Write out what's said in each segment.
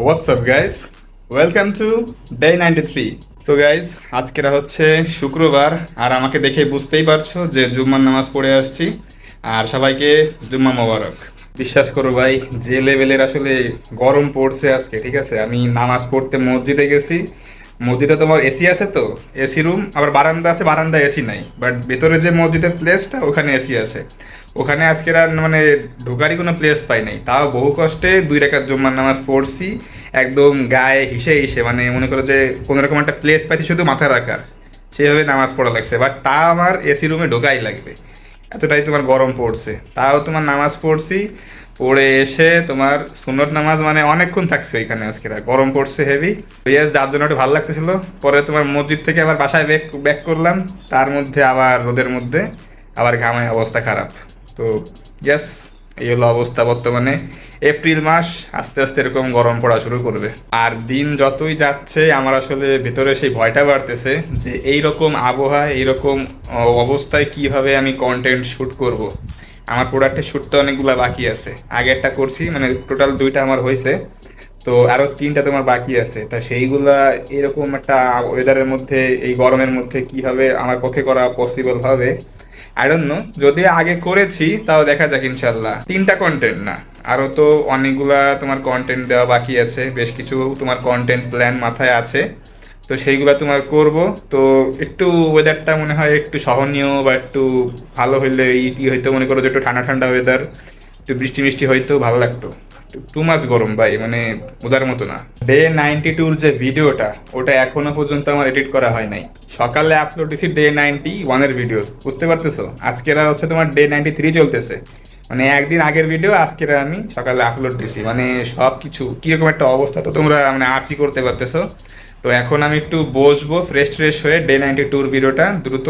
WhatsApp guys, welcome to day 93। তো guys, আজকেরা হচ্ছে শুক্রবার, আর আমাকে দেখে বুঝতেই পারছো যে জুম্মার নামাজ পড়ে আসছি। আর সবাইকে জুম্মা মোবারক। বিশ্বাস করো ভাই, যে লেভেলের আসলে গরম পড়ছে আজকে, ঠিক আছে, আমি নামাজ পড়তে মসজিদে গেছি। মসজিদে তোমার এসি আছে, তো এসি রুম, আবার বারান্দা আছে, বারান্দা এসি নাই, বাট ভেতরে যে মসজিদের প্লেসটা ওখানে এসি আছে। ওখানে আজকের আর মানে ঢোকারই কোনো প্লেস পাই নাই, তাও বহু কষ্টে 2 রাকাত জুম্মার নামাজ পড়ছি। একদম গায়ে হিসে হিসে, মানে মনে করো যে কোনো রকম একটা প্লেস পাইছি শুধু মাথা রাখার, সেভাবে নামাজ পড়া লাগছে। বাট তা আমার এসি রুমে ঢোকাই লাগবে, এতটাই তোমার গরম পড়ছে। তাও তোমার নামাজ পড়ছি, পড়ে এসে তোমার সুন্নত নামাজ মানে অনেকক্ষণ থাকছে এখানে। আজকে গরম পড়ছে হেভি, ইয়াস, যার জন্য একটু ভালো লাগতেছিল। পরে তোমার মসজিদ থেকে আবার বাসায় ব্যাক ব্যাক করলাম, তার মধ্যে আবার রোদের মধ্যে আবার ঘামায় অবস্থা খারাপ। তো ইয়াস, এই হলো অবস্থা বর্তমানে। এপ্রিল মাস আস্তে আস্তে এরকম গরম পড়া শুরু করবে, আর দিন যতই যাচ্ছে আমার আসলে ভিতরে সেই ভয়টা বাড়তেছে যে এইরকম আবহাওয়া, এইরকম অবস্থায় কিভাবে আমি কন্টেন্ট শ্যুট করব। আমার প্রোডাক্টের শ্যুট তো অনেকগুলো বাকি আছে, আগে একটা করছি, মানে টোটাল 2টা আমার হয়েছে, তো আরও 3টা তোমার বাকি আছে। তা সেইগুলা এরকম একটা ওয়েদারের মধ্যে, এই গরমের মধ্যে কিভাবে আমার পক্ষে করা পসিবল হবে আই ডোন্ট নো। যদি আগে করেছি তাও দেখা যাক ইনশাল্লাহ। 3টা কন্টেন্ট না, আরও তো অনেকগুলা তোমার কন্টেন্ট দেওয়া বাকি আছে, বেশ কিছু তোমার কন্টেন্ট প্ল্যান মাথায় আছে। তো সেইগুলো তোমার করব। তো একটু ওয়েদারটা মনে হয় একটু সহনীয় বা একটু ভালো হইলে, ই হয়তো মনে করো যে একটু ঠান্ডা ঠান্ডা ওয়েদার, একটু বৃষ্টি মিষ্টি হইতেও ভালো লাগতো। টু মাচ গরম ভাই, মানে বোঝার মতো না। ডে 92-র যে ভিডিওটা, ওটা এখনো পর্যন্ত আমার এডিট করা হয় নাই। সকালে আপলোড দিছি ডে 91-এর ভিডিও, বুঝতে পারতেছো? আজকেরা হচ্ছে তোমার ডে 93 চলতেছে, মানে একদিন আগের ভিডিও আজকের আমি সকালে আপলোড দিছি। মানে সব কিছু কীরকম একটা অবস্থা তো তোমরা মানে আর্চি করতে পারতেছো। তো এখন আমি একটু বসবো ফ্রেশ ট্রেশ হয়ে ডে 92-র ভিডিওটা দ্রুত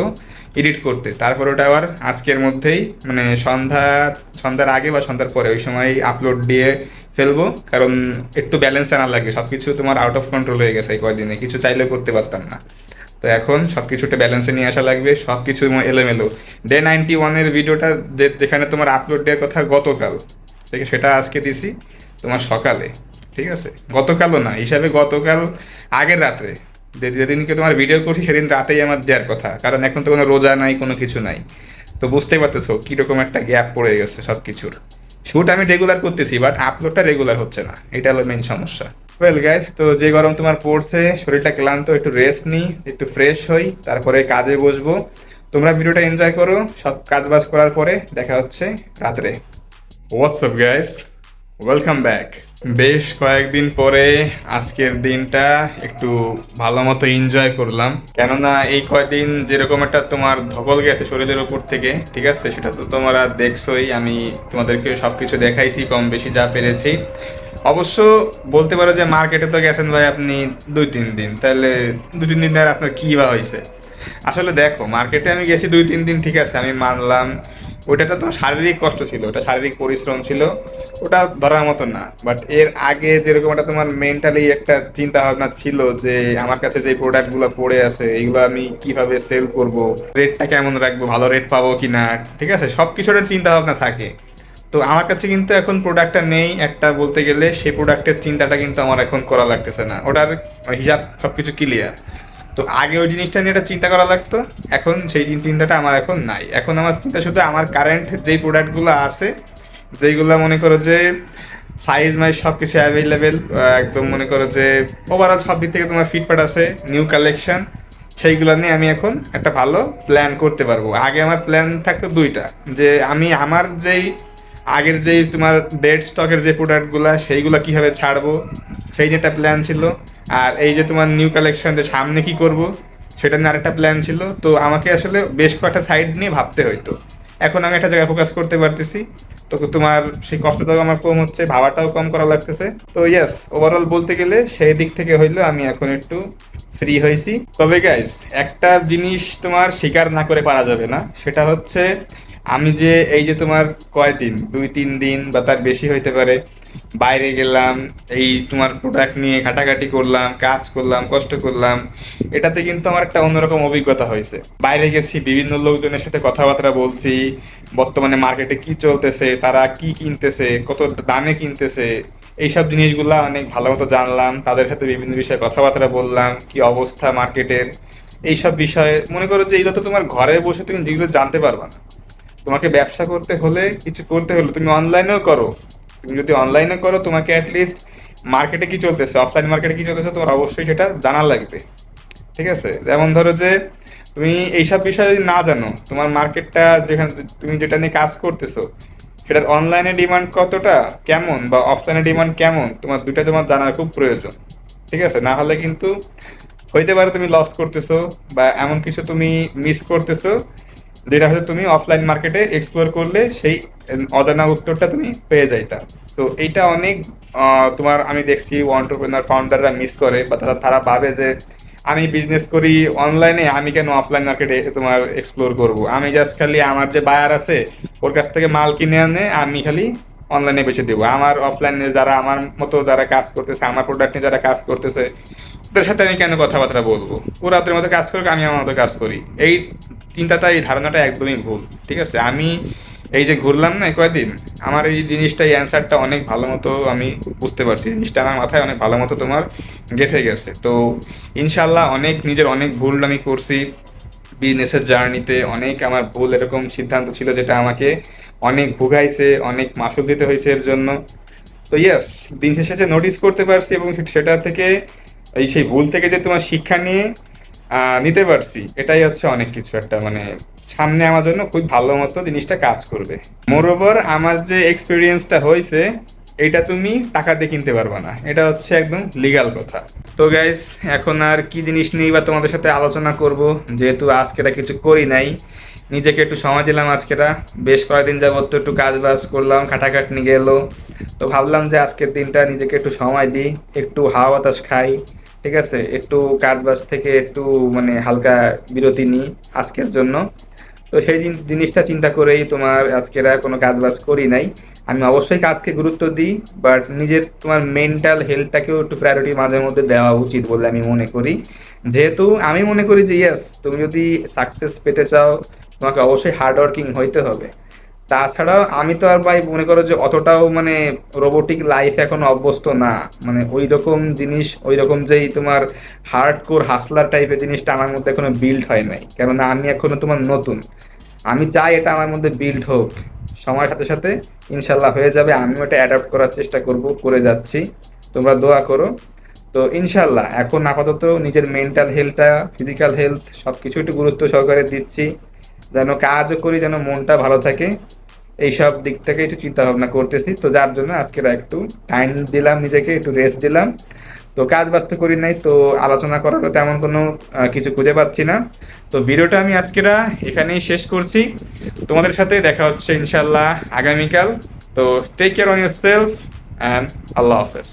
এডিট করতে, তারপর ওটা আবার আজকের মধ্যেই মানে সন্ধ্যার আগে বা সন্ধ্যার পরে ওই সময় আপলোড দিয়ে ফেলবো। কারণ একটু ব্যালেন্স আনা লাগে, সব কিছু তোমার আউট অফ কন্ট্রোল হয়ে গেছে এই কয়দিনে, কিছু চাইলেও করতে পারতাম না। তো এখন সব কিছুটা ব্যালেন্সে নিয়ে আসা লাগবে, সব কিছু এলোমেলো। ডে 91-এর ভিডিওটা যেখানে তোমার আপলোড দেওয়ার কথা গতকাল, ঠিক আছে, সেটা আজকে দিছি তোমার সকালে, ঠিক আছে, গতকালও না, হিসাবে গতকাল আগের রাত্রে। যেদিনকে তোমার ভিডিও করছি সেদিন রাতেই আমার দেওয়ার কথা, কারণ এখন তো কোনো রোজা নাই, কোনো কিছু নাই। তো বুঝতেই পারতেছো কীরকম একটা গ্যাপ পড়ে গেছে সব কিছুর। শ্যুট আমি রেগুলার করতেছি, বাট আপলোডটা রেগুলার হচ্ছে না, এটা হলো মেইন সমস্যা। ওয়েল গাইস, তো যে গরম তোমার পড়ছে, শরীরটা ক্লান্ত, একটু রেস্ট নিই, একটু ফ্রেশ হই, তারপরে কাজে বসবো। তোমরা ভিডিওটা এনজয় করো, সব কাজ বাজ করার পরে দেখা হচ্ছে রাত্রে। WhatsApp guys, welcome back. বেশ কয়েকদিন পরে আজকের দিনটা একটু ভালো মতো এনজয় করলাম, কেননা এই কয়দিন যেরকম একটা তোমার ধকল গেছে শরীরের উপর থেকে, ঠিক আছে, সেটা তো তোমরা দেখছোই। আমি তোমাদেরকে সব কিছু দেখাইছি কম বেশি যা পেরেছি। অবশ্য বলতে পারো যে মার্কেটে তো গেছেন ভাই আপনি 2-3 দিন, তাহলে 2-3 দিন আর আপনার কী বা হয়েছে? আসলে দেখো, মার্কেটে আমি গেছি 2-3 দিন, ঠিক আছে, আমি মানলাম ওইটা তো তোমার শারীরিক কষ্ট ছিল, ওটা শারীরিক পরিশ্রম ছিল, ওটা ধরার মতো না। বাট এর আগে যেরকম একটা তোমার মেন্টালি একটা চিন্তা ভাবনা ছিল যে আমার কাছে যে প্রোডাক্টগুলো পড়ে আছে এইগুলো আমি কিভাবে সেল করব, রেটটা কেমন রাখবো, ভালো রেট পাবো কিনা, ঠিক আছে, সব কিছুর চিন্তা ভাবনা থাকে। তো আমার কাছে কিন্তু এখন প্রোডাক্টটা নেই একটা, বলতে গেলে সেই প্রোডাক্টের চিন্তাটা কিন্তু আমার এখন করা লাগতেছে না, ওটার হিসাব সব কিছু ক্লিয়ার। তো আগে ওই জিনিসটা নিয়ে একটা চিন্তা করা লাগতো, এখন সেই চিন্তাটা আমার এখন নাই। এখন আমার চিন্তা শুধু আমার কারেন্ট যেই প্রোডাক্টগুলো আছে, যেইগুলো মনে করো যে সাইজ মাইজ সব কিছু অ্যাভেলেবেল, একদম মনে করো যে ওভারঅল সব দিক থেকে তোমার ফিটফাট আছে, নিউ কালেকশন, সেইগুলো নিয়ে আমি এখন একটা ভালো প্ল্যান করতে পারবো। আগে আমার প্ল্যান থাকতো 2টা, যে আমি আমার যেই আগের যেই তোমার ডেড স্টকের যে প্রোডাক্টগুলো সেইগুলো কীভাবে ছাড়বো, সেই যে একটা প্ল্যান ছিল। আর এই যে তোমার নিউ কালেকশন যে সামনে কি করব, সেটা নিয়ে আরেকটা প্ল্যান ছিল। তো আমাকে আসলে বেশ কয়েকটা সাইড নিয়ে ভাবতে হইতো, এখন আমি একটা জায়গায় ফোকাস করতে পারতেছি। তো তোমার সেই কষ্টটাও আমার কম হচ্ছে, ভাবাটাও কম করা লাগতেছে। তো ইয়েস, ওভারঅল বলতে গেলে সেই দিক থেকে হইলো আমি এখন একটু ফ্রি হয়েছি। তবে গাইস, একটা জিনিস তোমার স্বীকার না করে পারা যাবে না, সেটা হচ্ছে আমি যে এই যে তোমার কয়দিন, 2-3 দিন বা তার বেশি হইতে পারে বাইরে গেলাম, এই তোমার প্রোডাক্ট নিয়ে ঘাটাঘাটি করলাম, কাজ করলাম, কষ্ট করলাম, এটাতে কিন্তু আমার একটা অন্যরকম অভিজ্ঞতা হয়েছে। বাইরে গেছি, বিভিন্ন লোকজনের সাথে কথাবার্তা বলছি, বর্তমানে মার্কেটে কি চলতেছে, তারা কি কিনতেছে, কত দামে কিনতেছে, এইসব জিনিসগুলা অনেক ভালো মতো জানলাম, তাদের সাথে বিভিন্ন বিষয়ে কথাবার্তা বললাম, কি অবস্থা মার্কেটের এইসব বিষয়ে। মনে করো যে এগুলো তো তোমার ঘরে বসে তুমি যেগুলো জানতে পারবা না। তোমাকে ব্যবসা করতে হলে, কিছু করতে হলে তুমি অনলাইনেও করো। তুমি যদি অনলাইনে করো, তোমাকে অ্যাটলিস্ট মার্কেটে কি চলতেছে, অফলাইন মার্কেটে কি চলতেছে, তোমার অবশ্যই সেটা জানা লাগবে। ঠিক আছে, যেমন ধরো যে তুমি এইসব বিষয়ে যদি না জানো, তোমার মার্কেটটা যেখানে তুমি যেটা নিয়ে কাজ করতেছো সেটার অনলাইনে ডিমান্ড কতটা কেমন বা অফলাইনে ডিমান্ড কেমন, তোমার দুইটা তোমার জানার খুব প্রয়োজন। ঠিক আছে, না হলে কিন্তু হইতে পারে তুমি লস করতেছো বা এমন কিছু তুমি মিস করতেছো যেটা হয়তো তুমি অফলাইন মার্কেটে এক্সপ্লোর করলে সেই অজানা উত্তরটা তুমি পেয়ে যাইতা। তো এইটা অনেক তোমার আমি দেখছি অন্টারপ্রেনার ফাউন্ডাররা মিস করে, বা তারা তারা ভাবে যে আমি বিজনেস করি অনলাইনে, আমি কেন অফলাইন মার্কেটে তোমার এক্সপ্লোর করব, আমি জাস্ট খালি আমার যে বায়ার আছে ওর কাছ থেকে মাল কিনে আনে আমি খালি অনলাইনে বেচে দেবো। আমার অফলাইনে যারা আমার মতো যারা কাজ করতেছে, আমার প্রোডাক্ট নিয়ে যারা কাজ করতেছে, ওদের সাথে আমি কেন কথাবার্তা বলবো, ওরা ওদের মতো কাজ করুক, আমি আমার মতো কাজ করি। এই চিন্তাটা, এই ধারণাটা একদমই ভুল। ঠিক আছে, আমি এই যে ঘুরলাম না কয়েকদিন, আমার এই জিনিসটা, এই অ্যান্সারটা অনেক ভালো মতো আমি বুঝতে পারছি, জিনিসটা আমার মাথায় অনেক ভালো মতো তোমার গেঁথে গেছে। তো ইনশাল্লাহ অনেক নিজের অনেক ভুল আমি করছি বিজনেসের জার্নিতে, অনেক আমার ভুল এরকম সিদ্ধান্ত ছিল যেটা আমাকে অনেক ভুগাইছে, অনেক মাসুল দিতে হয়েছে এর জন্য। তো ইয়েস, দিন শেষে যে নোটিস করতে পারছি এবং সেটা থেকে এই সেই ভুল থেকে যে তোমার শিক্ষা নিয়ে নিতে পারছি, এটাই হচ্ছে অনেক কিছু একটা, মানে সামনে আমার জন্য খুব ভালো মতো জিনিসটা কাজ করবে। মোরওভার আমার যে এক্সপিরিয়েন্সটা হয়েছে, এটা তুমি টাকা দিয়ে কিনতে পারবে না, এটা হচ্ছে একদম লিগ্যাল কথা। তো গাইস, এখন আর কি জিনিস নিয়ে বা তোমাদের সাথে আলোচনা করব, যেহেতু আজকেরা কিছু করি নাই, নিজেকে একটু সময় দিলাম আজকেরা, বেশ কয়েকদিন যাবত তো একটু কাজ বাজ করলাম, খাটাখাটনি গেল। তো ভাবলাম যে আজকের দিনটা নিজেকে একটু সময় দিই, একটু হাওয়া বাতাস খাই। ঠিক আছে, একটু কাজ বাজ থেকে একটু মানে হালকা বিরতি নিই আজকের জন্য। তো সেই জিনিসটা চিন্তা করেই তোমার আজকেরা কোনো কাজ বাজ করি নাই। আমি অবশ্যই কাজকে গুরুত্ব দিই, বাট নিজের তোমার মেন্টাল হেলথটাকেও একটু প্রায়োরিটি মাঝে মধ্যে দেওয়া উচিত বলে আমি মনে করি। যেহেতু আমি মনে করি যে ইয়েস, তুমি যদি সাকসেস পেতে চাও তোমাকে অবশ্যই হার্ড ওয়ার্কিং হইতে হবে। তাছাড়াও আমি তো আর ভাই মনে করো যে অতটাও মানে রোবোটিক লাইফ এখনো অভ্যস্ত না, মানে ওই রকম জিনিস, ওই রকম যেই তোমার হার্ড কোর হাসলার টাইপের জিনিসটা আমার মধ্যে এখনো বিল্ড হয় নাই, কেননা আমি এখনো তোমার নতুন। আমি চাই এটা আমার মধ্যে বিল্ড হোক, সময়ের সাথে সাথে ইনশাল্লাহ হয়ে যাবে, আমিও এটা অ্যাডাপ্ট করার চেষ্টা করব, করে যাচ্ছি। তোমরা দোয়া করো। তো ইনশাল্লাহ এখন আপাতত নিজের মেন্টাল হেলথটা, ফিজিক্যাল হেলথ সব কিছু একটু গুরুত্ব সহকারে দিচ্ছি, যেন কাজও করি যেন মনটা ভালো থাকে, এইসব দিক থেকে একটু চিন্তা ভাবনা করতেছি। তো যার জন্য আজকে একটু টাইম দিলাম, নিজেকে একটু রেস্ট দিলাম। তো কাজ বাস্ত করি নাই, তো আলোচনা করার তেমন কোনো কিছু খুঁজে পাচ্ছি না। তো ভিডিওটা আমি আজকেরা এখানেই শেষ করছি, তোমাদের সাথে দেখা হচ্ছে ইনশাল্লাহ আগামীকাল। তো take care on yourself and আল্লাহ হাফেজ।